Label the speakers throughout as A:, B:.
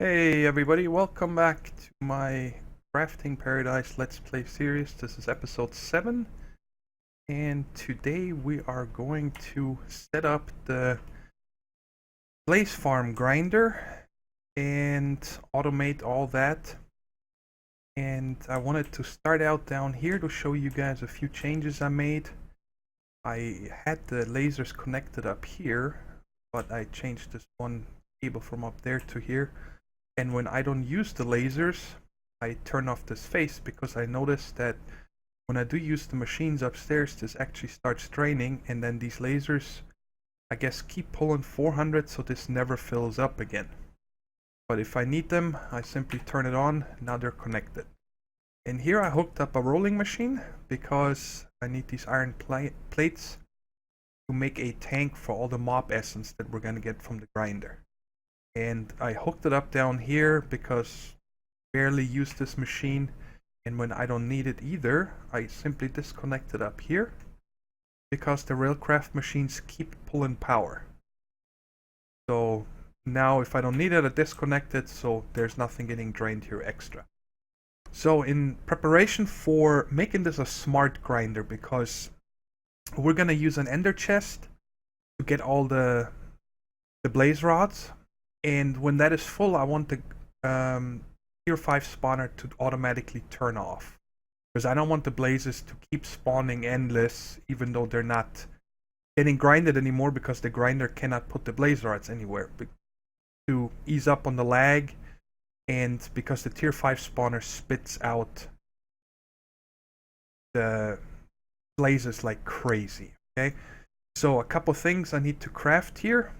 A: Hey everybody, welcome back to my Crafting Paradise Let's Play series. This is episode 7, and today we are going to set up the Blaze Farm grinder and automate all that. And I wanted to start out down here to show you guys a few changes I made. I had the lasers connected up here, but I changed this one cable from up there to here. And when I don't use the lasers, I turn off this face because I noticed that when I do use the machines upstairs, this actually starts draining, and then these lasers, I guess, keep pulling 400, so this never fills up again. But if I need them, I simply turn it on. Now they're connected. And here I hooked up a rolling machine because I need these iron plates to make a tank for all the mob essence that we're gonna get from the grinder. And I hooked it up down here because I barely use this machine, and when I don't need it either, I simply disconnect it up here because the railcraft machines keep pulling power. So now if I don't need it, I disconnect it, so there's nothing getting drained here extra. So in preparation for making this a smart grinder, because we're gonna use an ender chest to get all the blaze rods. And when that is full, I want the tier 5 spawner to automatically turn off. Because I don't want the blazes to keep spawning endless, even though they're not getting grinded anymore, because the grinder cannot put the blaze rods anywhere. To ease up on the lag, and because the tier 5 spawner spits out the blazes like crazy. Okay, so a couple things I need to craft here.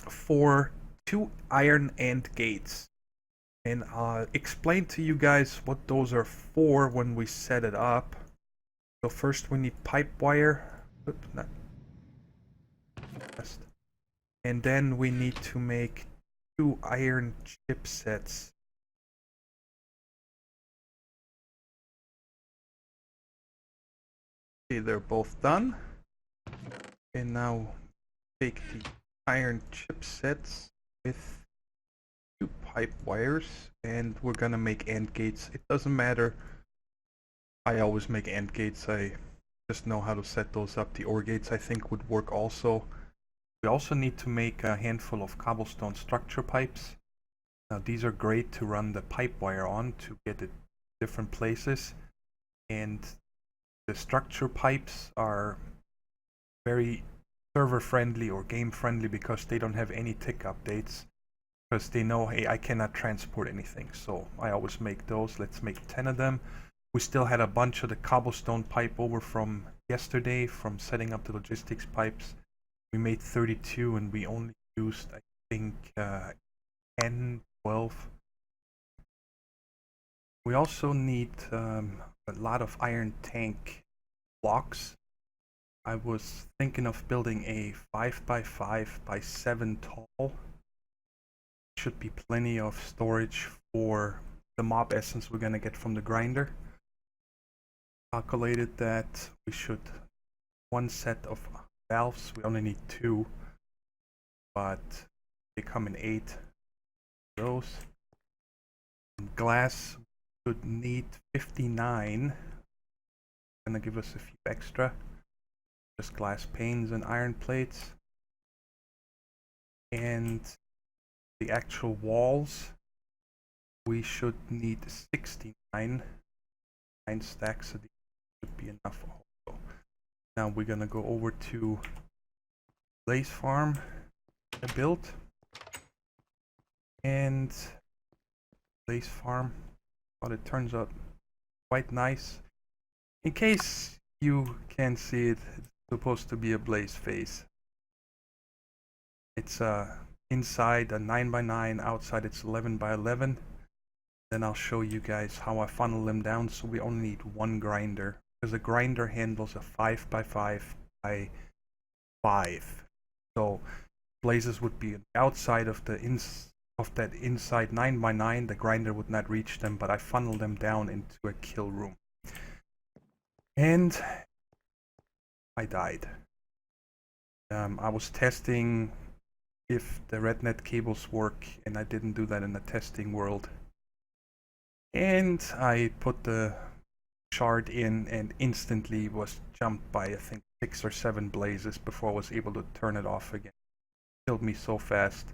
A: For 2 iron end gates, and I'll explain to you guys what those are for when we set it up. So first we need pipe wire. Oops, not. And then we need to make 2 iron chipsets. Okay, they're both done. And now take the iron chipsets with 2 pipe wires, and we're gonna make AND gates. It doesn't matter, I always make AND gates. I just know how to set those up. The OR gates I think would work also. We also need to make a handful of cobblestone structure pipes. Now these are great to run the pipe wire on to get it different places, and the structure pipes are very server friendly or game friendly because they don't have any tick updates, because they know, hey, I cannot transport anything. So I always make those. Let's make 10 of them. We still had a bunch of the cobblestone pipe over from yesterday from setting up the logistics pipes. We made 32 and we only used, I think, 10, 12. We also need a lot of iron tank blocks. I was thinking of building a 5x5x7 tall. Should be plenty of storage for the mob essence we're gonna get from the grinder. Calculated that we should 1 set of valves. We only need 2, but they come in 8 rows. And glass should need 59. Gonna give us a few extra. Just glass panes and iron plates. And the actual walls, we should need 69. 9 stacks, so these should be enough also. Now we're gonna go over to Blaze Farm I built. And Blaze Farm, well, it turns out quite nice. In case you can't see it, it's supposed to be a blaze face. It's inside a 9x9, outside it's 11x11. Then I'll show you guys how I funnel them down, so we only need 1 grinder, because the grinder handles a 5x5x5. So blazes would be outside of the that inside 9x9. The grinder would not reach them, but I funnel them down into a kill room. And I died. I was testing if the RedNet cables work, and I didn't do that in the testing world. And I put the shard in and instantly was jumped by, I think, 6 or 7 blazes before I was able to turn it off again. Killed me so fast.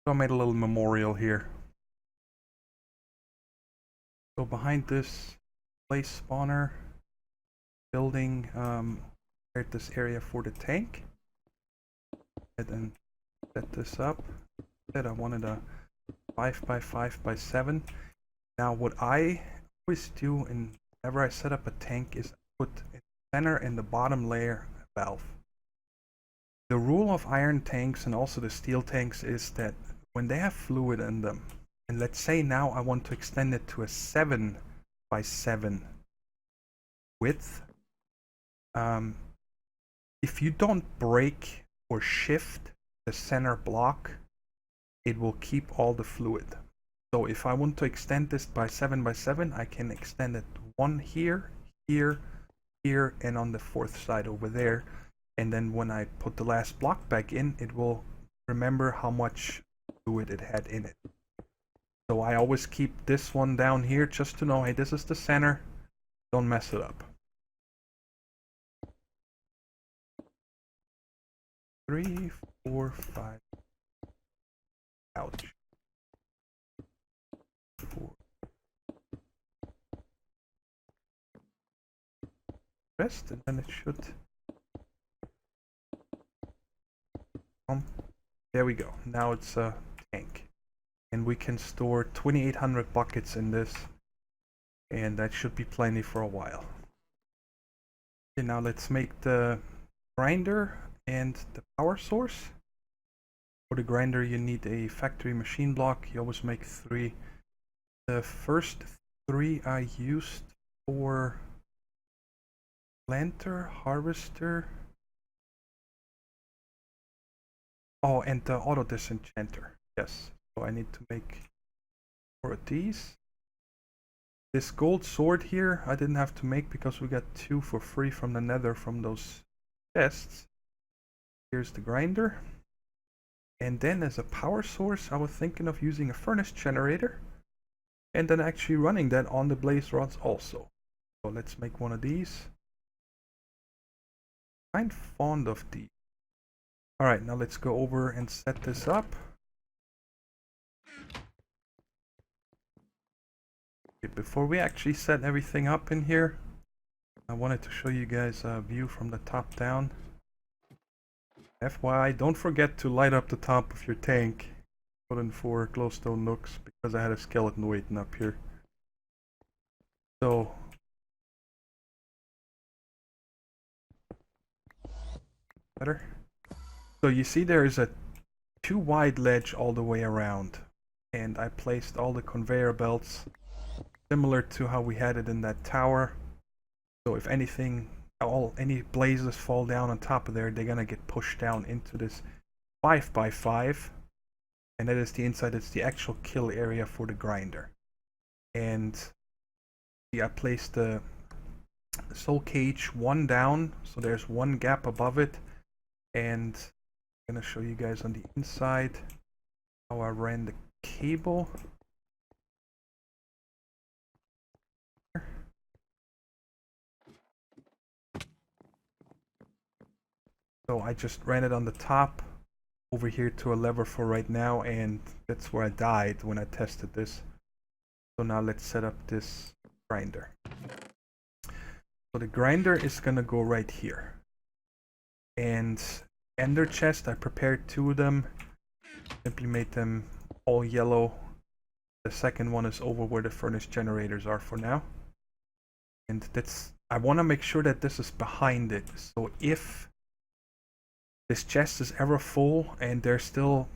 A: So I made a little memorial here. So behind this place spawner, building prepared this area for the tank. And then set this up. Said I wanted a 5x5x7. Now what I always do whenever I set up a tank is put in the center and the bottom layer a valve. The rule of iron tanks and also the steel tanks is that when they have fluid in them, and let's say now I want to extend it to a 7x7 width, if you don't break or shift the center block, it will keep all the fluid. So if I want to extend this by 7x7, I can extend it one here, here, here, and on the fourth side over there. And then when I put the last block back in, it will remember how much fluid it had in it. So I always keep this one down here just to know, hey, this is the center. Don't mess it up. 3, 4, 5. Ouch. 4. Rest, and then it should. There we go. Now it's a tank, and we can store 2,800 buckets in this, and that should be plenty for a while. Okay, now let's make the grinder and the power source. For the grinder, you need a factory machine block. You always make 3. The first 3 I used for planter, harvester, oh, and the auto disenchanter. Yes, so I need to make 4 of these. This gold sword here I didn't have to make because we got 2 for free from the nether from those chests. Here's the grinder. And then as a power source, I was thinking of using a furnace generator and then actually running that on the blaze rods also. So let's make one of these. I'm fond of these. Alright, now let's go over and set this up. Okay, before we actually set everything up in here, I wanted to show you guys a view from the top down. FYI, don't forget to light up the top of your tank. Put in 4 glowstone nooks because I had a skeleton waiting up here. So better. So you see there is a 2 wide ledge all the way around, and I placed all the conveyor belts similar to how we had it in that tower. So if anything, any blazes fall down on top of there, they're gonna get pushed down into this 5x5, and that is the inside. It's the actual kill area for the grinder. And see, I placed the soul cage 1 down, so there's 1 gap above it, and I'm gonna show you guys on the inside how I ran the cable. So I just ran it on the top over here to a lever for right now, and that's where I died when I tested this. So now let's set up this grinder. So the grinder is gonna go right here. And ender chest, I prepared 2 of them. Simply made them all yellow. The second one is over where the furnace generators are for now. And that's, I wanna make sure that this is behind it. So if this chest is ever full and there's still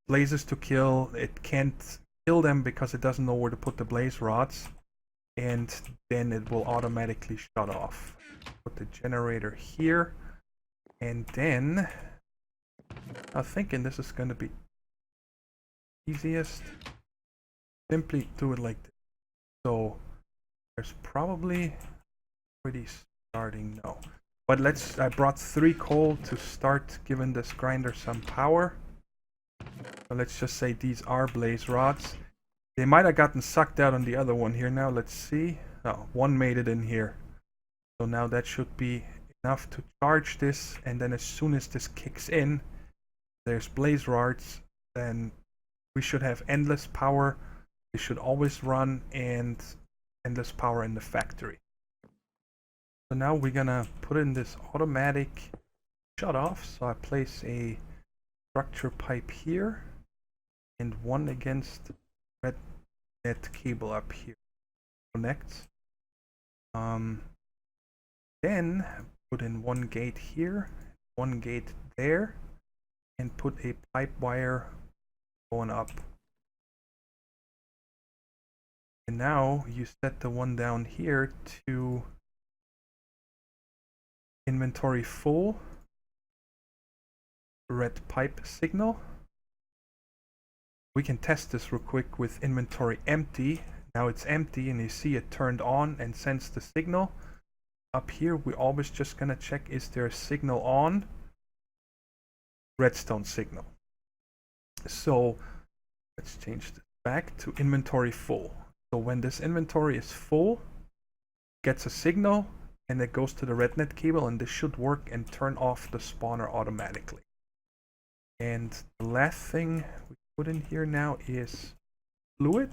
A: blazes to kill, it can't kill them because it doesn't know where to put the blaze rods, and then it will automatically shut off. Put the generator here, and then I'm thinking this is going to be easiest. Simply do it like this. So there's probably already starting, no. But I brought 3 coal to start giving this grinder some power. So let's just say these are blaze rods. They might have gotten sucked out on the other one here. Now let's see. Oh, one made it in here. So now that should be enough to charge this, and then as soon as this kicks in, there's blaze rods, then we should have endless power. We should always run, and endless power in the factory. So now we're gonna put in this automatic shut off. So I place a structure pipe here and one against red net cable up here. Connects. Then put in one gate here, one gate there, and put a pipe wire going up. And now you set the one down here to inventory full, red pipe signal. We can test this real quick with inventory empty. Now it's empty and you see it turned on and sends the signal. Up here we're always just gonna check, is there a signal on? Redstone signal. So let's change this back to inventory full. So when this inventory is full, it gets a signal and it goes to the red net cable, and this should work and turn off the spawner automatically. And the last thing we put in here now is fluid.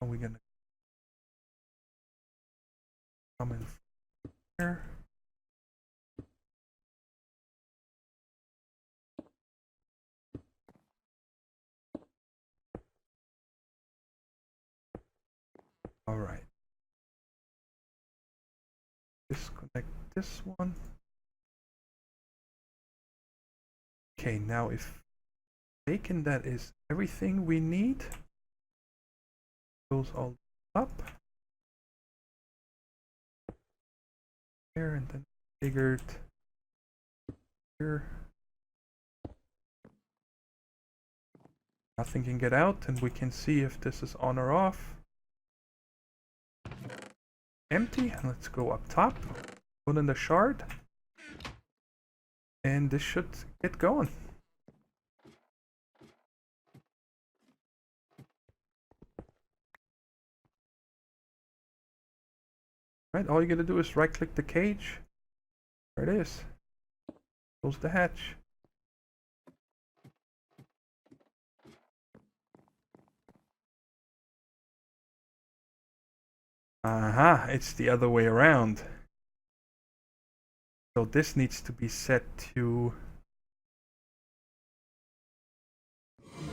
A: And we're gonna come in here. All right. Disconnect this one. Okay, now if taken, that is everything we need. Goes all up. Here and then figured here. Nothing can get out, and we can see if this is on or off. Empty. Let's go up top. Put in the shard. And this should get going. Right, all you gotta do is right click the cage. There it is. Close the hatch. Aha, it's the other way around. So this needs to be set to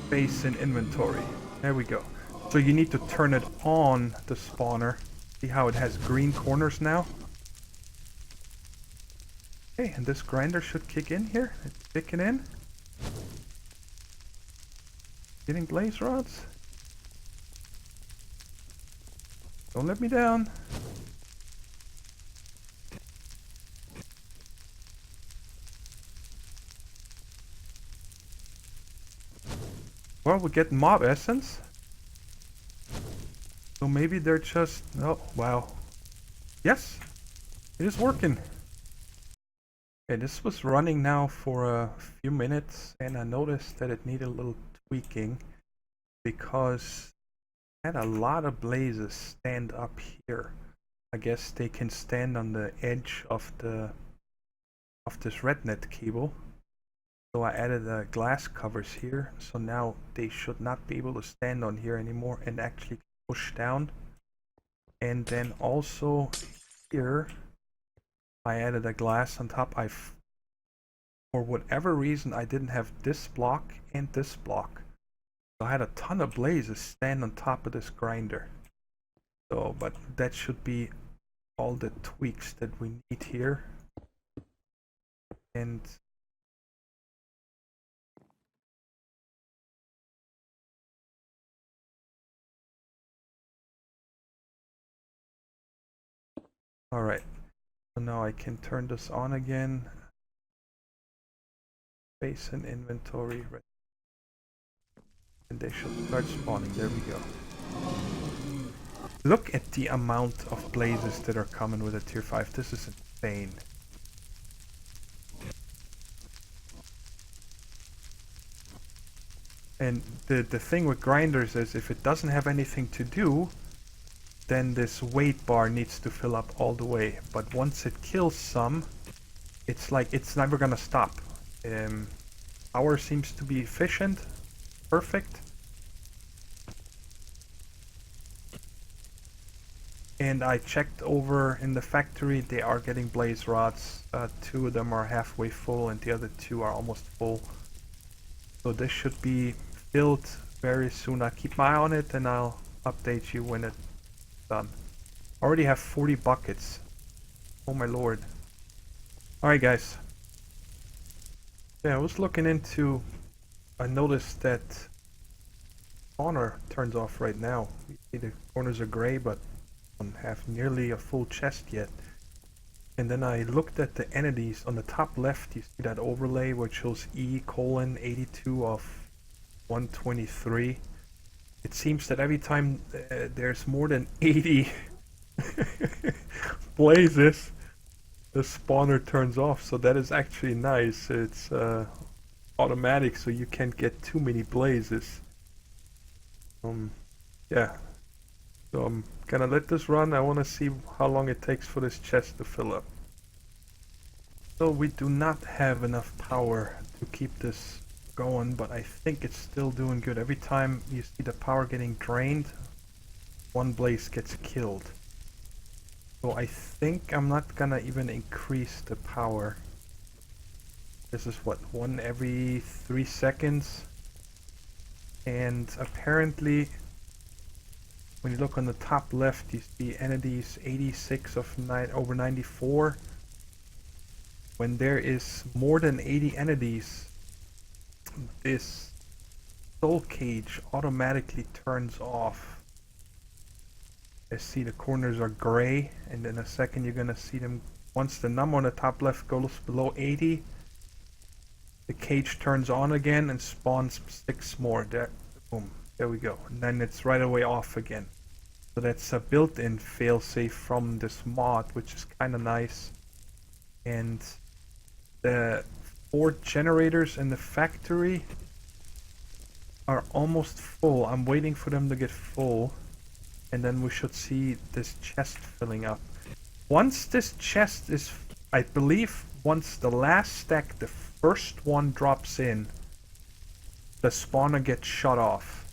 A: space in inventory. There we go. So you need to turn it on, the spawner. See how it has green corners now? Okay, and this grinder should kick in here. It's kicking in. Getting blaze rods. Don't let me down. Well, we get mob essence. So maybe they're just... Oh, wow. Yes! It is working. Okay, this was running now for a few minutes, and I noticed that it needed a little tweaking because it had a lot of blazes stand up here. I guess they can stand on the edge of this red net cable. So I added glass covers here, so now they should not be able to stand on here anymore and actually push down. And then also here I added a glass on top. For whatever reason I didn't have this block and this block, so I had a ton of blazes stand on top of this grinder. So but that should be all the tweaks that we need here. And alright, so now I can turn this on again. Space and inventory. And they should start spawning. There we go. Look at the amount of blazes that are coming with a tier 5. This is insane. And the thing with grinders is if it doesn't have anything to do, then this weight bar needs to fill up all the way. But once it kills some, it's like it's never gonna stop. Power seems to be efficient, perfect. And I checked over in the factory, they are getting blaze rods. 2 of them are halfway full and the other 2 are almost full. So this should be filled very soon. I'll keep my eye on it and I'll update you when it's done. Already have 40 buckets. Oh my lord. Alright guys. Yeah, I was looking into... I noticed that spawner turns off right now. You see the corners are gray, but I don't have nearly a full chest yet. And then I looked at the entities on the top left. You see that overlay which shows E:82 of 123. It seems that every time there's more than 80 blazes, the spawner turns off. So that is actually nice. It's automatic, so you can't get too many blazes. Yeah. So I'm gonna let this run. I want to see how long it takes for this chest to fill up. So we do not have enough power to keep this going, but I think it's still doing good. Every time you see the power getting drained, one blaze gets killed. So I think I'm not gonna even increase the power. This is what, 1 every 3 seconds? And apparently, when you look on the top left, you see entities 86 of over 94. When there is more than 80 entities, this soul cage automatically turns off. I see the corners are gray, and in a second you're gonna see them. Once the number on the top left goes below 80, the cage turns on again and spawns 6 more. There, boom, there we go. And then it's right away off again. So that's a built-in failsafe from this mod, which is kind of nice. And the 4 generators in the factory are almost full. I'm waiting for them to get full, and then we should see this chest filling up. Once this chest is, I believe, once the last stack, the first one drops in, the spawner gets shut off.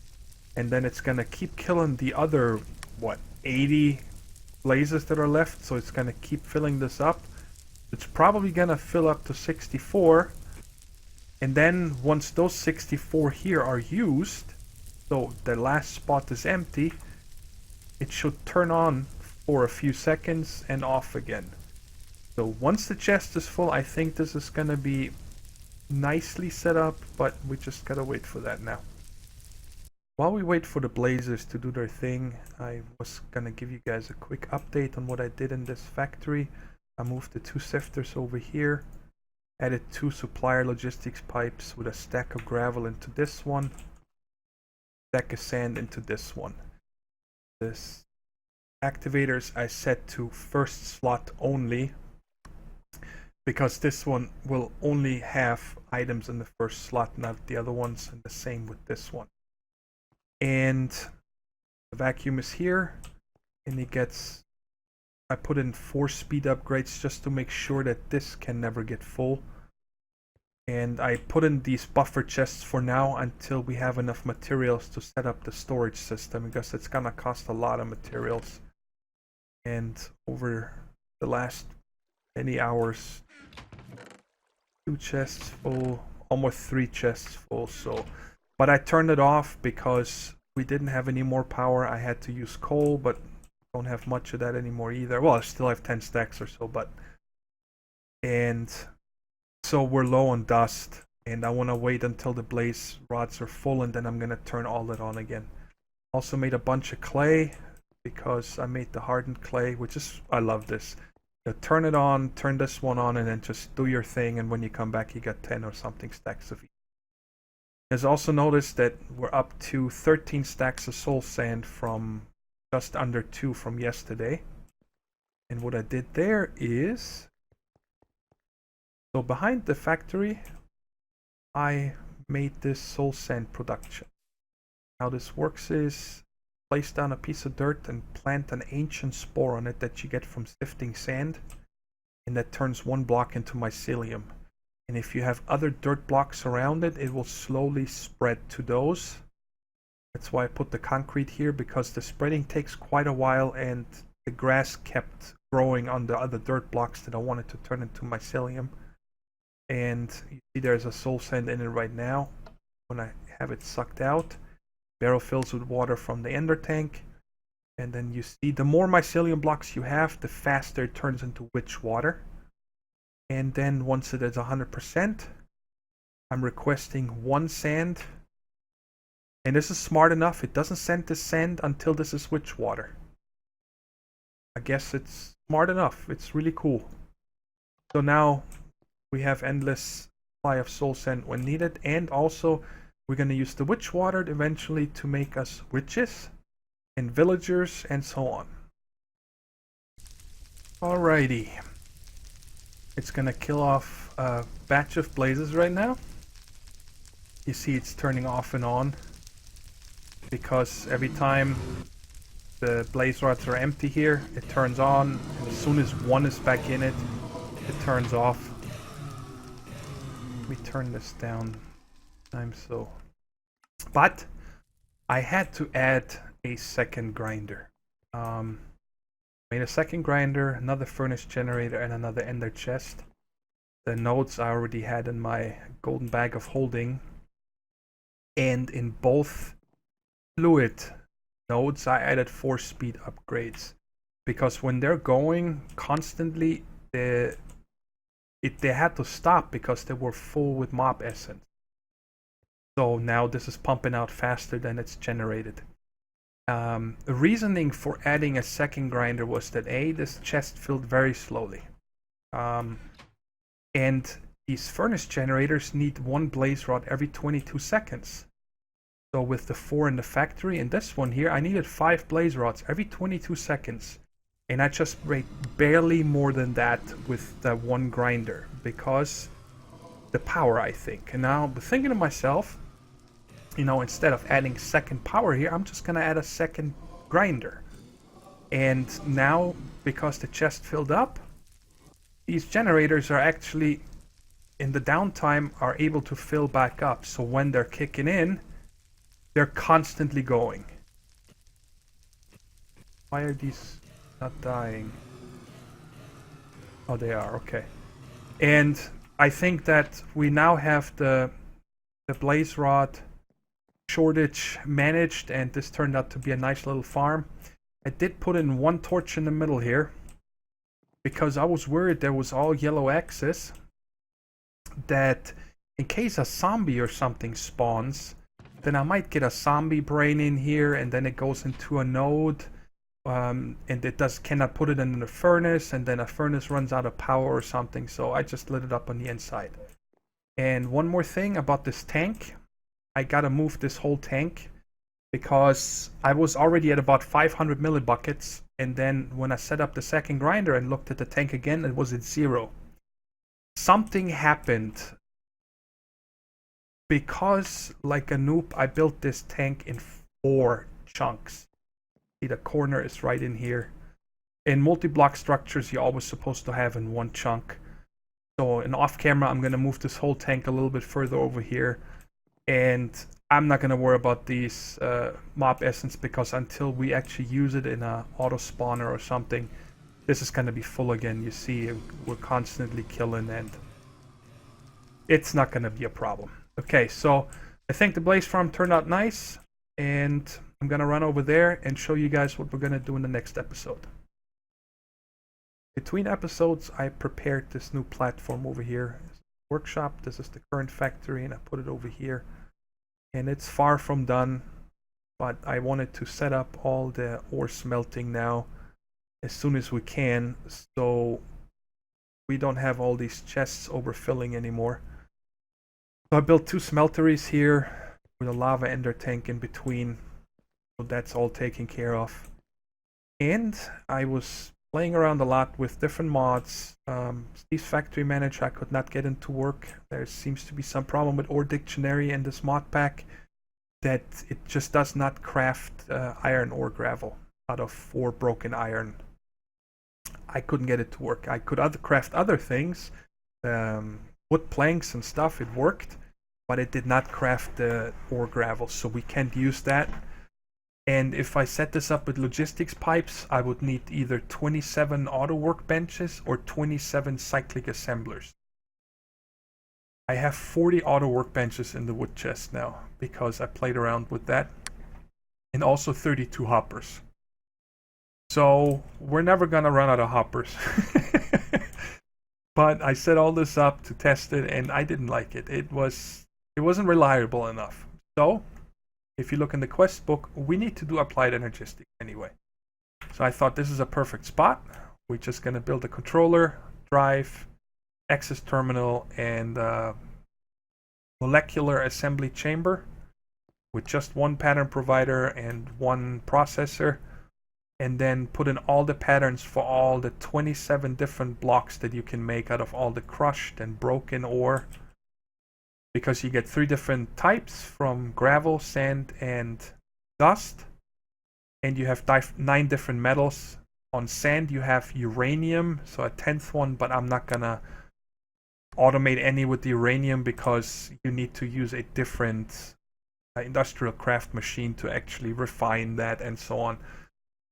A: And then it's gonna keep killing the other, what, 80 blazes that are left, so it's gonna keep filling this up. It's probably gonna fill up to 64, and then once those 64 here are used, so the last spot is empty, it should turn on for a few seconds and off again. So once the chest is full, I think this is gonna be nicely set up, but we just gotta wait for that now. While we wait for the blazes to do their thing, I was gonna give you guys a quick update on what I did in this factory. I moved the 2 sifters over here, added 2 supplier logistics pipes with a stack of gravel into this one, stack of sand into this one. This activators I set to first slot only, because this one will only have items in the first slot, not the other ones, and the same with this one. And the vacuum is here, and it gets, I put in 4 speed upgrades just to make sure that this can never get full. And I put in these buffer chests for now until we have enough materials to set up the storage system, because it's gonna cost a lot of materials. And over the last many hours, 2 chests full, almost 3 chests full. So, but I turned it off because we didn't have any more power. I had to use coal, but don't have much of that anymore either. Well, I still have 10 stacks or so, but, and so we're low on dust, and I want to wait until the blaze rods are full, and then I'm gonna turn all that on again. Also made a bunch of clay, because I made the hardened clay, which is, I love this. You turn it on, turn this one on, and then just do your thing, and when you come back you got 10 or something stacks of each. Has also noticed that we're up to 13 stacks of soul sand from just under 2 from yesterday. And what I did there is, so behind the factory I made this soul sand production. How this works is place down a piece of dirt and plant an ancient spore on it that you get from sifting sand, and that turns one block into mycelium. And if you have other dirt blocks around it, it will slowly spread to those. That's why I put the concrete here, because the spreading takes quite a while and the grass kept growing on the other dirt blocks that I wanted to turn into mycelium. And you see there's a soul sand in it right now. When I have it sucked out, barrel fills with water from the ender tank. And then you see the more mycelium blocks you have, the faster it turns into witch water. And then once it is 100%, I'm requesting 1 sand. And this is smart enough, it doesn't send the sand until this is witch water. I guess it's smart enough, it's really cool. So now we have endless supply of soul sand when needed, and also we're going to use the witch water eventually to make us witches and villagers and so on. Alrighty. It's going to kill off a batch of blazes right now. You see it's turning off and on, because every time the blaze rods are empty here, it turns on, and as soon as one is back in it, it turns off. Let me turn this down. I'm so... But I had to add a second grinder. Made a second grinder, another furnace generator, and another ender chest. The nodes I already had in my golden bag of holding. And in both fluid nodes, I added 4-speed upgrades. Because when they're going constantly, they had to stop because they were full with mob essence. So now this is pumping out faster than it's generated. The reasoning for adding a second grinder was that this chest filled very slowly. And these furnace generators need 1 blaze rod every 22 seconds. So with the 4 in the factory and this one here, I needed 5 blaze rods every 22 seconds. And I just made barely more than that with the 1 grinder, because the power, I think. And now I'm thinking to myself, you know, instead of adding second power here, I'm just gonna add a second grinder. And now, because the chest filled up, these generators are actually, in the downtime, are able to fill back up. So when they're kicking in, they're constantly going. Why are these not dying? Oh, they are, okay. And I think that we now have the blaze rod shortage managed, and this turned out to be a nice little farm. I did put in 1 torch in the middle here, because I was worried there was all yellow axis, that in case a zombie or something spawns, then I might get a zombie brain in here, and then it goes into a node, and it cannot put it in the furnace, and then a furnace runs out of power or something. So I just lit it up on the inside. And one more thing about this tank, I gotta move this whole tank, because I was already at about 500 millibuckets, and then when I set up the second grinder and looked at the tank again, it was at 0. Something happened, because like a noob, I built this tank in 4 chunks. See, the corner is right in here. In multi-block structures, you're always supposed to have in 1 chunk. So in off camera, I'm gonna move this whole tank a little bit further over here. And I'm not going to worry about these mob essence, because until we actually use it in a auto spawner or something, this is going to be full again. You see, we're constantly killing, and it's not going to be a problem. Okay, so I think the blaze farm turned out nice, and I'm going to run over there and show you guys what we're going to do in the next episode. Between episodes, I prepared this new platform over here. Workshop. This is the current factory, and I put it over here. And it's far from done, but I wanted to set up all the ore smelting now as soon as we can, so we don't have all these chests overfilling anymore. So I built 2 smelteries here with a lava ender tank in between, so that's all taken care of. And I was playing around a lot with different mods. Steve's Factory Manager I could not get into work. There seems to be some problem with Ore Dictionary in this mod pack that it just does not craft iron or gravel out of 4 broken iron. I couldn't get it to work. I could craft other things, wood planks and stuff. It worked, but it did not craft the ore gravel, so we can't use that. And if I set this up with logistics pipes, I would need either 27 auto workbenches or 27 cyclic assemblers. I have 40 auto workbenches in the wood chest now because I played around with that, and also 32 hoppers. So we're never gonna run out of hoppers. But I set all this up to test it, and I didn't like it. It wasn't reliable enough. So if you look in the quest book, we need to do applied energistics anyway. So I thought this is a perfect spot. We're just gonna build a controller, drive, access terminal, and molecular assembly chamber with just one pattern provider and one processor, and then put in all the patterns for all the 27 different blocks that you can make out of all the crushed and broken ore, because you get 3 different types from gravel, sand, and dust, and you have 9 different metals. On sand you have uranium, so a 10th one, but I'm not gonna automate any with the uranium because you need to use a different industrial craft machine to actually refine that and so on.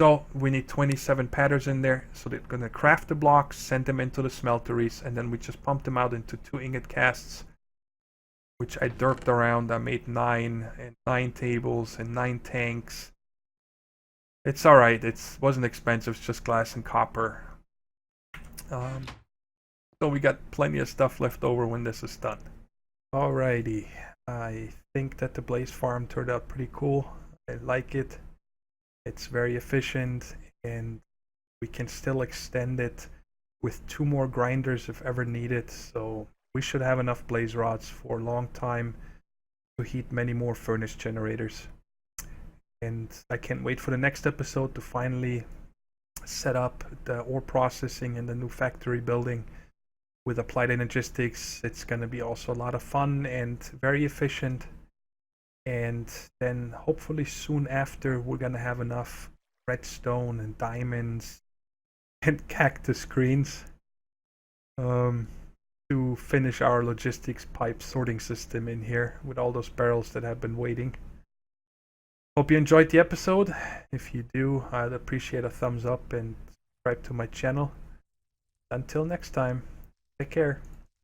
A: So we need 27 patterns in there, so they're gonna craft the blocks, send them into the smelteries, and then we just pump them out into 2 ingot casts, which I derped around. I made 9 tables and 9 tanks. It's alright, it wasn't expensive, it's just glass and copper. So we got plenty of stuff left over when this is done. Alrighty, I think that the Blaze farm turned out pretty cool. I like it. It's very efficient, and we can still extend it with 2 more grinders if ever needed. So we should have enough blaze rods for a long time to heat many more furnace generators. And I can't wait for the next episode to finally set up the ore processing in the new factory building with applied energistics. It's going to be also a lot of fun and very efficient. And then hopefully soon after we're gonna have enough redstone and diamonds and cactus greens to finish our logistics pipe sorting system in here with all those barrels that have been waiting. Hope you enjoyed the episode. If you do, I'd appreciate a thumbs up and subscribe to my channel. Until next time, take care.